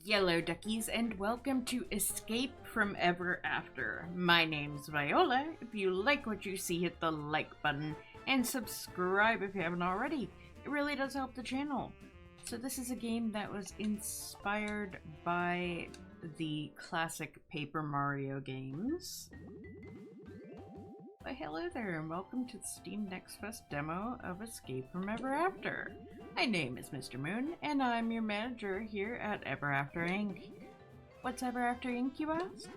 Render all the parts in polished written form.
Yellow duckies, and welcome to Escape from Ever After. My name's Viola. If you like what you see, hit the like button and subscribe if you haven't already. It really does help the channel. So this is a game that was inspired by the classic Paper Mario games. But hello there, and welcome to the Steam Next Fest demo of Escape from Ever After. My name is Mr. Moon, and I'm your manager here at Ever After Inc. What's Ever After Inc., you ask?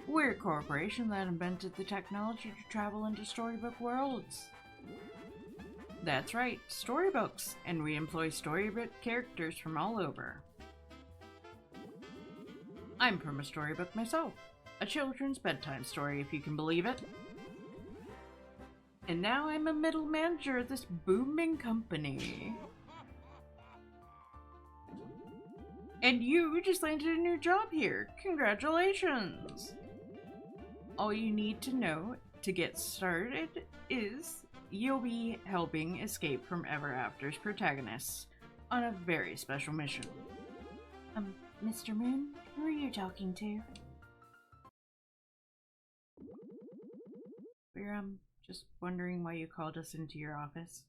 We're a corporation that invented the technology to travel into storybook worlds. That's right, storybooks, and we employ storybook characters from all over. I'm from a storybook myself, a children's bedtime story if you can believe it. And now I'm a middle manager of this booming company. And you just landed a new job here. Congratulations! All you need to know to get started is you'll be helping Escape from Ever After's protagonists on a very special mission. Mr. Moon, who are you talking to? We're, just wondering why you called us into your office.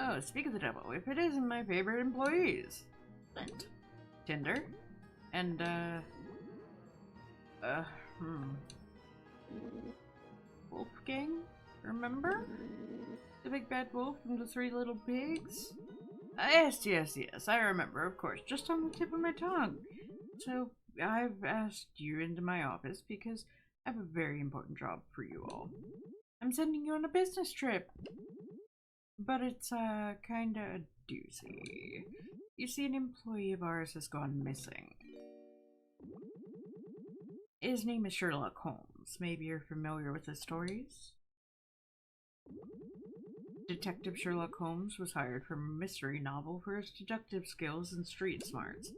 Oh, speak of the devil, if it isn't my favorite employees. Flint. Tinder. And, Wolfgang? Remember? The big bad wolf from the Three Little Pigs? Yes, I remember, of course, just on the tip of my tongue. So, I've asked you into my office because I have a very important job for you all. I'm sending you on a business trip. But it's, kinda a doozy. You see, an employee of ours has gone missing. His name is Sherlock Holmes. Maybe you're familiar with his stories? Detective Sherlock Holmes was hired from a mystery novel for his deductive skills and street smarts.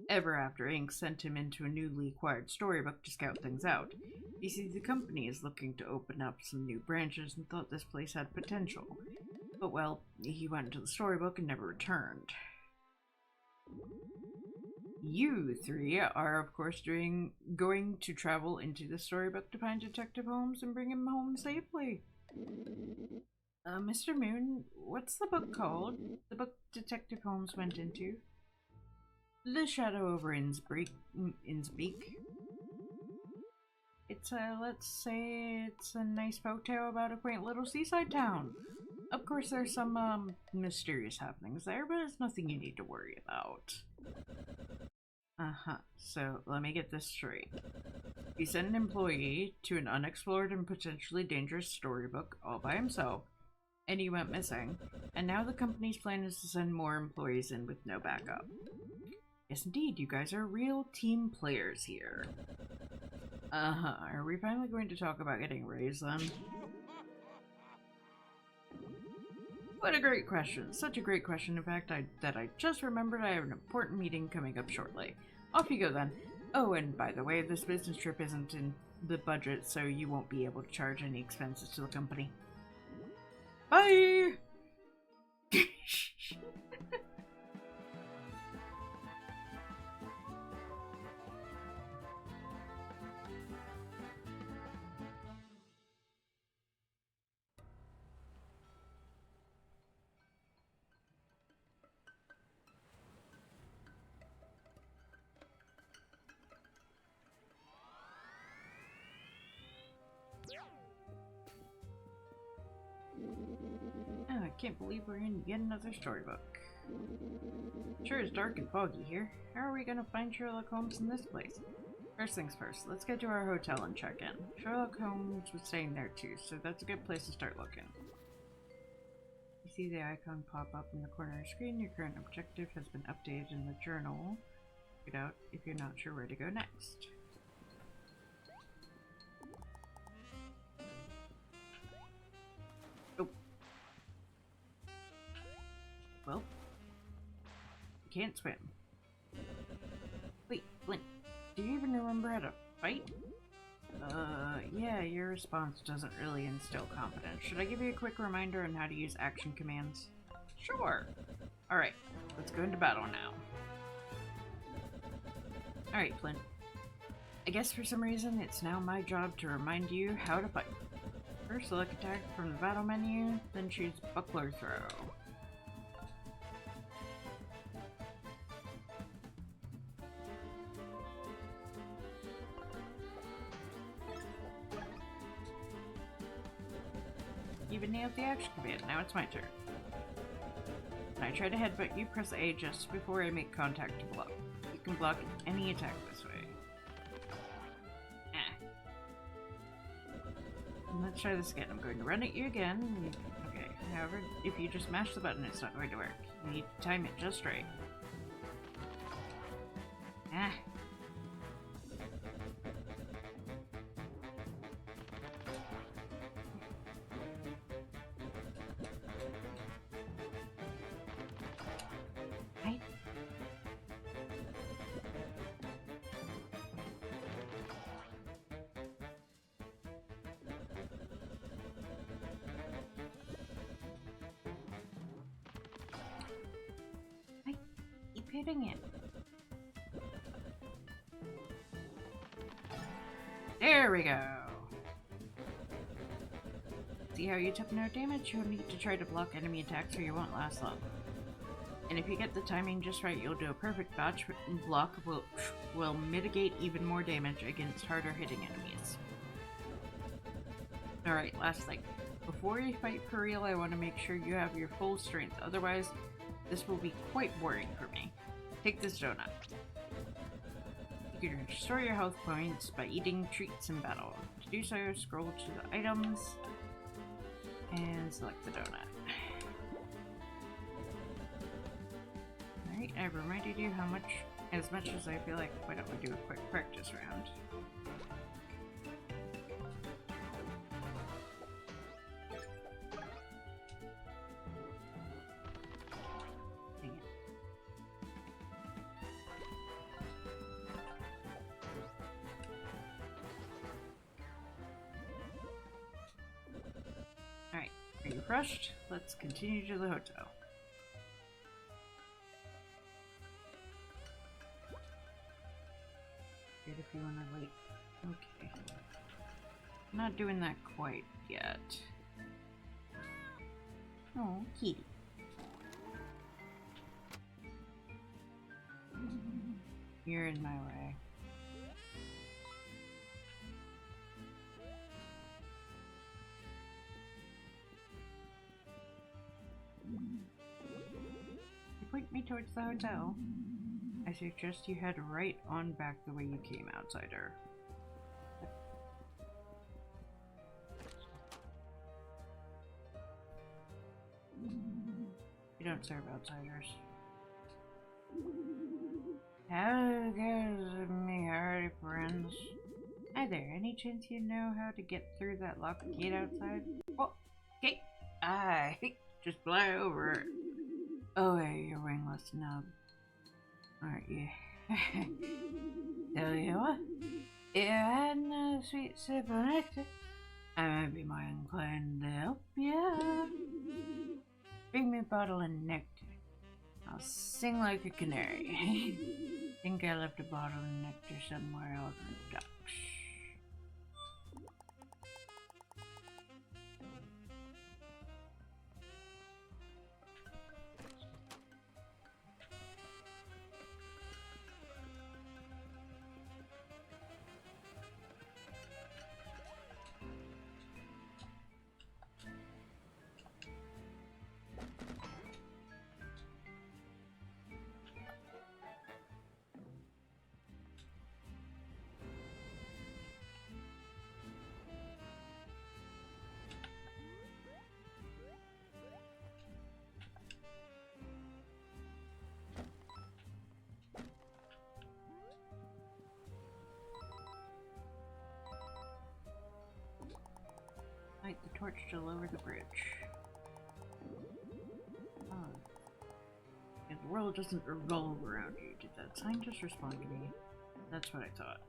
Ever After Inc. sent him into a newly acquired storybook to scout things out. You see, the company is looking to open up some new branches and thought this place had potential. But, well, he went into the storybook and never returned. You three are, of course, going to travel into the storybook to find Detective Holmes and bring him home safely. Mr. Moon, what's the book called? The book Detective Holmes went into? The Shadow over Innsbeek. It's let's say it's a nice folktale about a quaint little seaside town. Of course, there's some, mysterious happenings there, but it's nothing you need to worry about. So, let me get this straight. You sent an employee to an unexplored and potentially dangerous storybook all by himself, and he went missing, and now the company's plan is to send more employees in with no backup. Yes, indeed, you guys are real team players here. Are we finally going to talk about getting raised then? What a great question. Such a great question, in fact, that I just remembered I have an important meeting coming up shortly. Off you go then. Oh, and by the way, this business trip isn't in the budget, so you won't be able to charge any expenses to the company. Bye! Oh, I can't believe we're in yet another storybook. Sure is dark and foggy here. How are we gonna find Sherlock Holmes in this place? First things first, let's get to our hotel and check in. Sherlock Holmes was staying there too, so that's a good place to start looking. You see the icon pop up in the corner of your screen. Your current objective has been updated in the journal. Check it out if you're not sure where to go next. Well, you can't swim. Wait, Flint, do you even remember how to fight? Yeah, your response doesn't really instill confidence. Should I give you a quick reminder on how to use action commands? Sure. Alright, let's go into battle now. Alright, Flint. I guess for some reason it's now my job to remind you how to fight. First, select attack from the battle menu, then choose buckler throw. Even nailed the action command, now it's my turn. When I try to headbutt you, press A just before I make contact to block. You can block any attack this way. Let's try this again. I'm going to run at you again. Okay, however, if you just mash the button, it's not going to work. You need to time it just right. Ah. Right. Hitting it. There we go. See how you took no damage? You'll need to try to block enemy attacks or you won't last long. And if you get the timing just right, you'll do a perfect dodge block will mitigate even more damage against harder hitting enemies. Alright, last thing. Before you fight for real, I want to make sure you have your full strength, otherwise this will be quite boring for me. Take this donut. You can restore your health points by eating treats in battle. To do so, scroll to the items and select the donut. Alright, I've reminded you as much as I feel like, why don't we do a quick practice round? Are you rushed? Let's continue to the hotel. Good if you want to wait. Okay. Not doing that quite yet. Oh, kitty. You're in my way. You point me towards the hotel. I suggest you head right on back the way you came, outsider. You don't serve outsiders. How goes me hearty friends? Hi there, any chance you know how to get through that locked gate outside? Oh, gate! I just fly over it. Oh, hey, you wingless nub. Aren't you? Tell you what, if I had another sweet sip of nectar, I might be more inclined to help you. Bring me a bottle of nectar. I'll sing like a canary. Think I left a bottle of nectar somewhere out in the docks. Light the torch to lower the bridge. Oh. And the world doesn't revolve around you. Did that sign just respond to me? That's what I thought.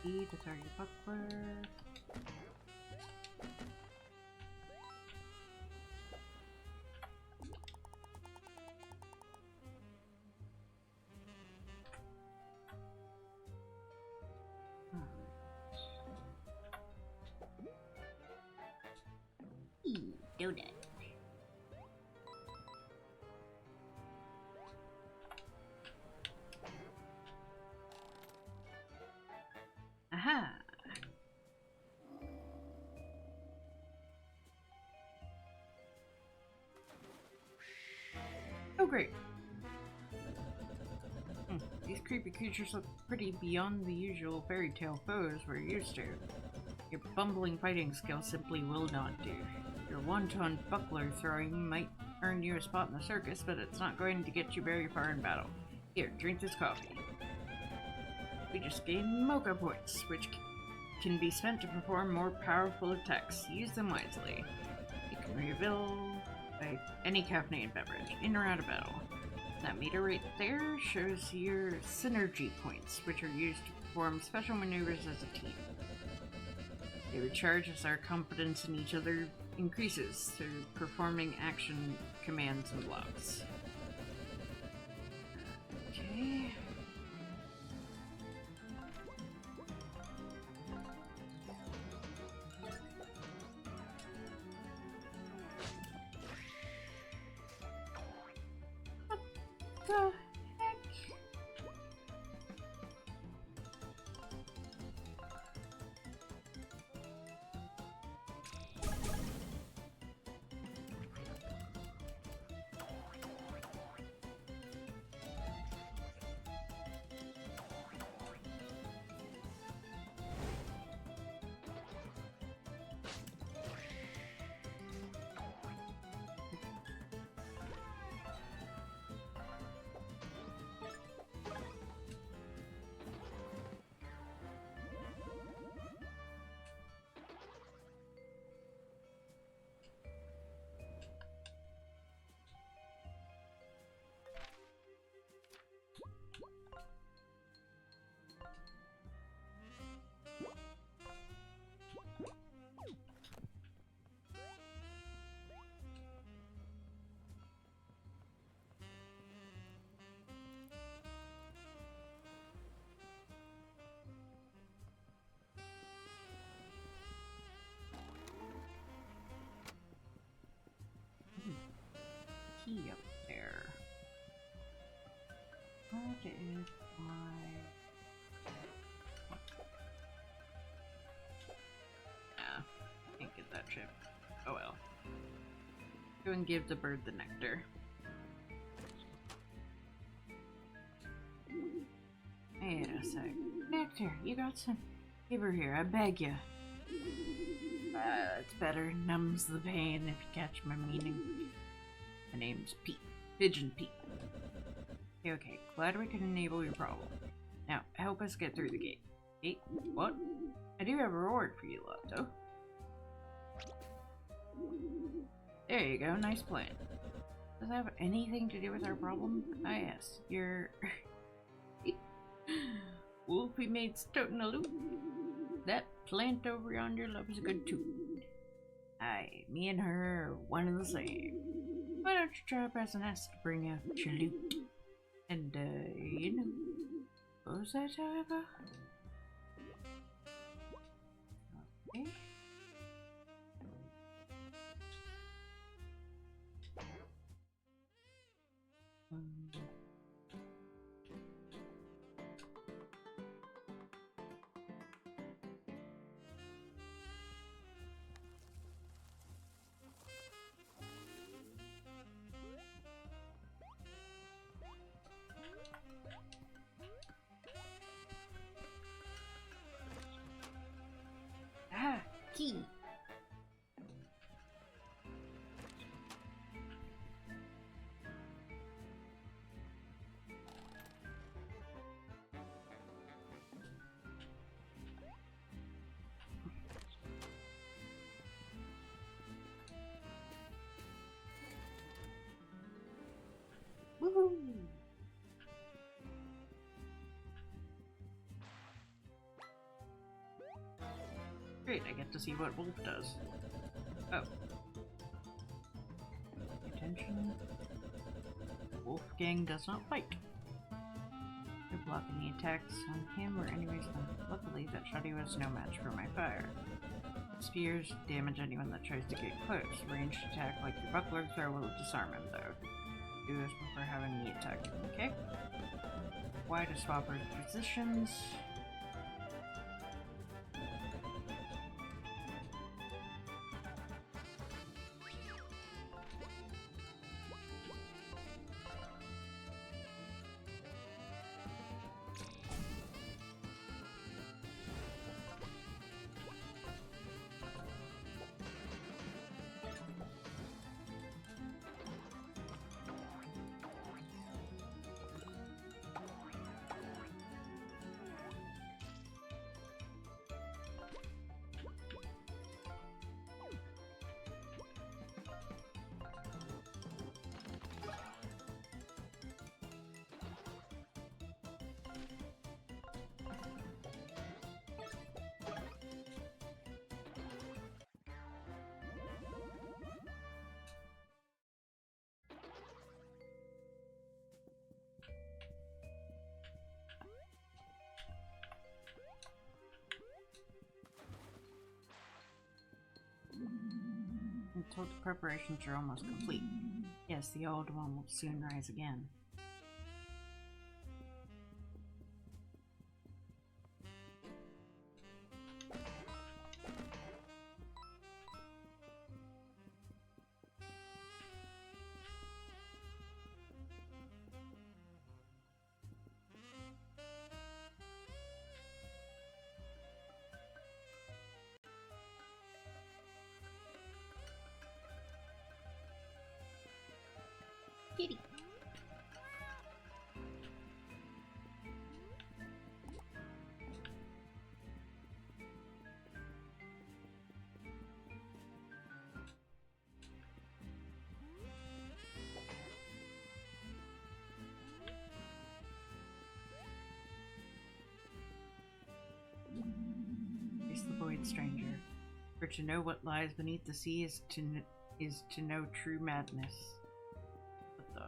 E to target buckler. Donut. Aha! Oh great. These creepy creatures look pretty beyond the usual fairy tale foes we're used to. Your bumbling fighting skill simply will not do. Your wanton buckler throwing might earn you a spot in the circus, but it's not going to get you very far in battle. Here, drink this coffee. We just gained mocha points, which can be spent to perform more powerful attacks. Use them wisely. You can refill by any caffeinated beverage, in or out of battle. That meter right there shows your synergy points, which are used to perform special maneuvers as a team. They recharge as our confidence in each other increases through performing action commands and blocks. Okay. What the heck? Key up there. What is my... Ah, can't get that chip. Oh well. Go and give the bird the nectar. Wait a sec. Nectar, you got some? Give her here, I beg ya. It's better. Numbs the pain if you catch my meaning. My name's Pete. Pigeon Pete. Okay, glad we can enable your problem. Now, help us get through the gate. Gate? What? I do have a reward for you, Lotto. There you go, nice plan. Does that have anything to do with our problem? Ah yes, you're... Wolfie made stoatin' a loop. That plant over yonder loves a good tune. Aye, me and her are one and the same. Why don't you try pressing S to bring out your loot? And, you know... What was that, however? Okay. Ah, key. Woohoo! Great, I get to see what Wolf does. Oh. Attention. Wolfgang does not fight. You're blocking the attacks on him or anyways. Luckily, that shoddy was no match for my fire. Spears damage anyone that tries to get close. Ranged attack like your buckler throw will disarm him, though. Do this before having the attack. Okay. Why to swap our positions? Until the preparations are almost complete. Yes, the old one will soon rise again. Kitty. Face the void, stranger. For to know what lies beneath the sea is to know true madness. What the?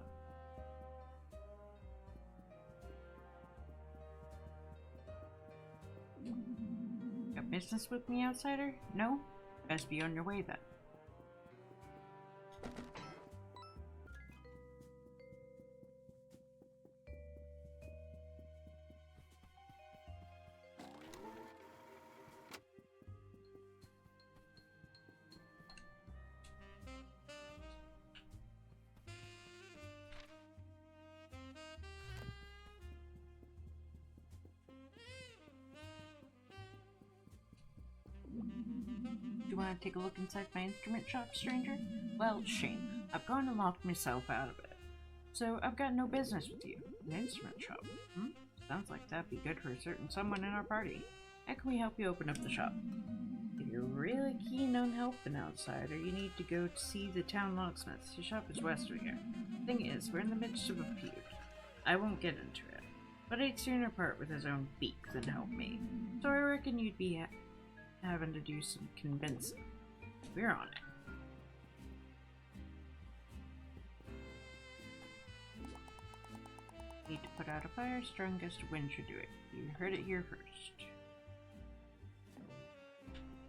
Got business with me, outsider? No? Best be on your way then. Do you want to take a look inside my instrument shop, stranger? Well, shame. I've gone and locked myself out of it. So I've got no business with you. An instrument shop? Sounds like that'd be good for a certain someone in our party. How can we help you open up the shop? If you're really keen on helping an outsider, you need to go to see the town locksmith. His shop is west of here. Thing is, we're in the midst of a feud. I won't get into it, but I'd sooner part with his own beak than help me. So I reckon you'd be having to do some convincing. We're on it. Need to put out a fire, strongest wind should do it. You heard it here first.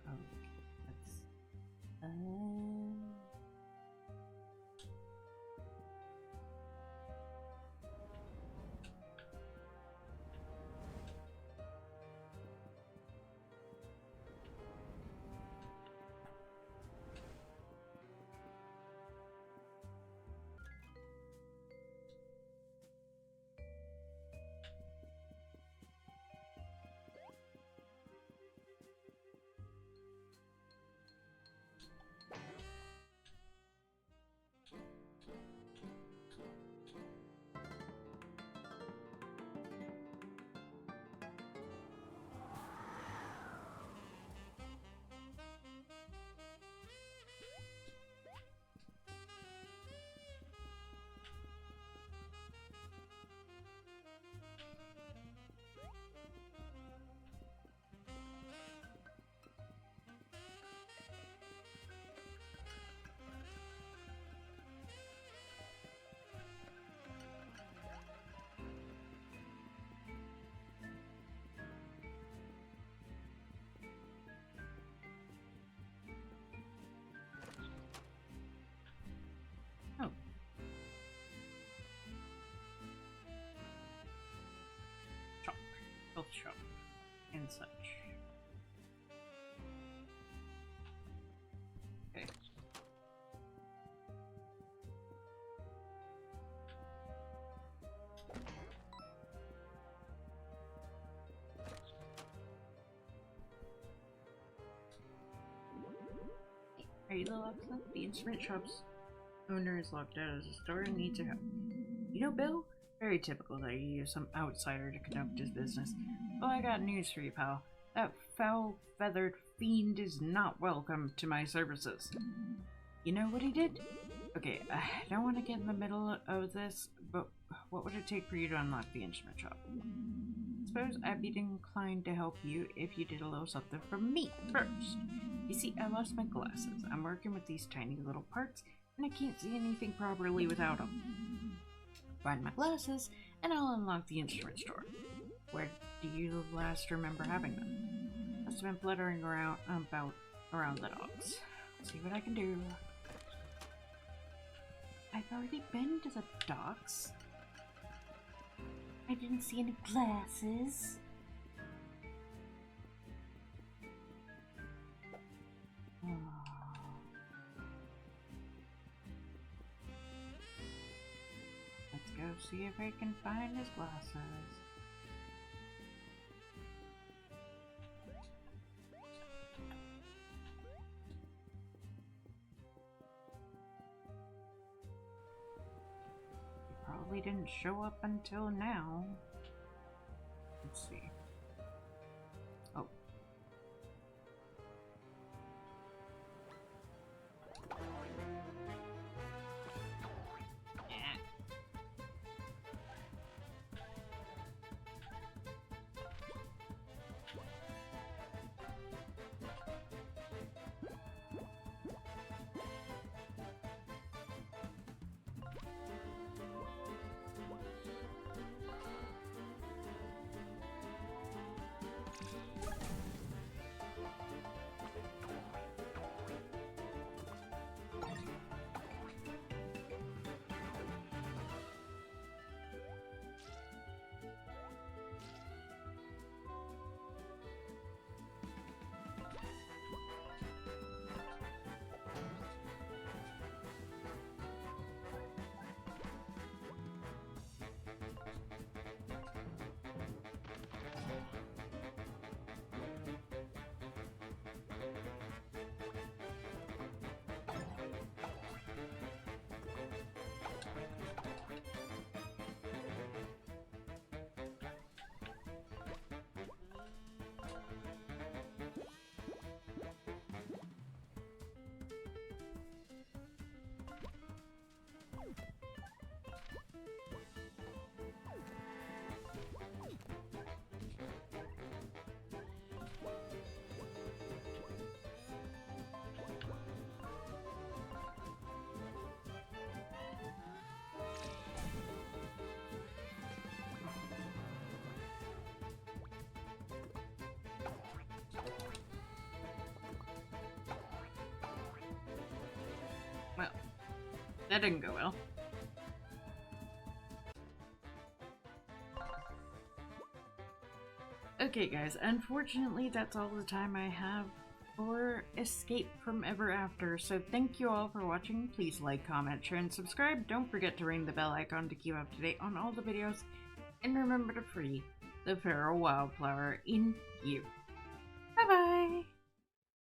Okay, let's... shop and such. Okay. Are you the locksmith? The instrument shop's owner is locked out of the store and needs your help. You know, Bill? Very typical that you use some outsider to conduct his business. Well, I got news for you, pal. That foul-feathered fiend is not welcome to my services. You know what he did? Okay, I don't want to get in the middle of this, but what would it take for you to unlock the instrument shop? Suppose I'd be inclined to help you if you did a little something for me first. You see, I lost my glasses. I'm working with these tiny little parts, and I can't see anything properly without them. Find my glasses, and I'll unlock the instrument store. Where do you last remember having them? Must have been fluttering around around the docks. Let's see what I can do. I've already been to the docks. I didn't see any glasses. Let's go see if I can find his glasses. Probably didn't show up until now. Let's see. Oh. Well, that didn't go well. Okay guys, unfortunately that's all the time I have for Escape from Ever After, so thank you all for watching. Please like, comment, share, and subscribe. Don't forget to ring the bell icon to keep up to date on all the videos, and remember to free the feral wildflower in you. Bye bye!